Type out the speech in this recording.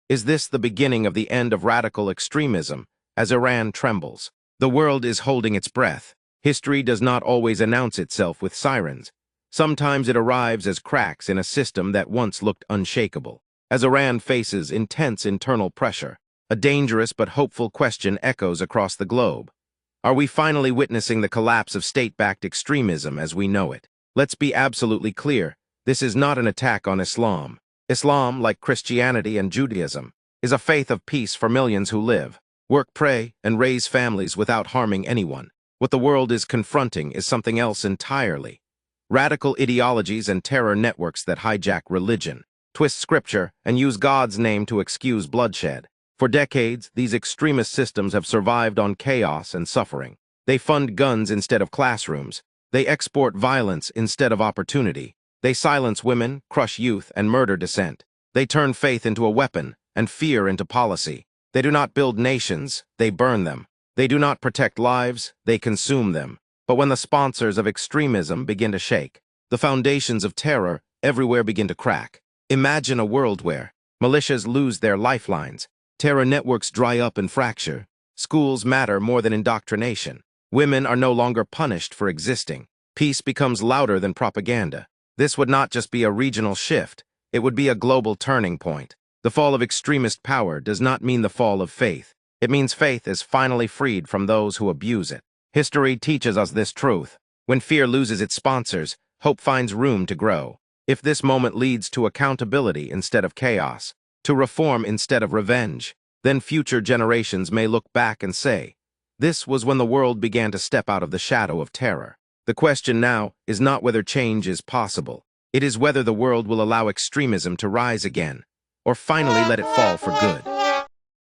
Is this the beginning of the end of radical extremism, as Iran trembles? The world is holding its breath. History does not always announce itself with sirens. Sometimes it arrives as cracks in a system that once looked unshakable. As Iran faces intense internal pressure, a dangerous but hopeful question echoes across the globe. Are we finally witnessing the collapse of state-backed extremism as we know it? Let's be absolutely clear. This is not an attack on Islam. Islam, like Christianity and Judaism, is a faith of peace for millions who live, work, pray, and raise families without harming anyone. What the world is confronting is something else entirely. Radical ideologies and terror networks that hijack religion, twist scripture, and use God's name to excuse bloodshed. For decades, these extremist systems have survived on chaos and suffering. They fund guns instead of classrooms. They export violence instead of opportunity. They silence women, crush youth, and murder dissent. They turn faith into a weapon and fear into policy. They do not build nations, they burn them. They do not protect lives, they consume them. But when the sponsors of extremism begin to shake, the foundations of terror everywhere begin to crack. Imagine a world where militias lose their lifelines, terror networks dry up and fracture, schools matter more than indoctrination, women are no longer punished for existing, peace becomes louder than propaganda. This would not just be a regional shift, it would be a global turning point. The fall of extremist power does not mean the fall of faith. It means faith is finally freed from those who abuse it. History teaches us this truth. When fear loses its sponsors, hope finds room to grow. If this moment leads to accountability instead of chaos, to reform instead of revenge, then future generations may look back and say, this was when the world began to step out of the shadow of terror. The question now is not whether change is possible. It is whether the world will allow extremism to rise again, or finally let it fall for good.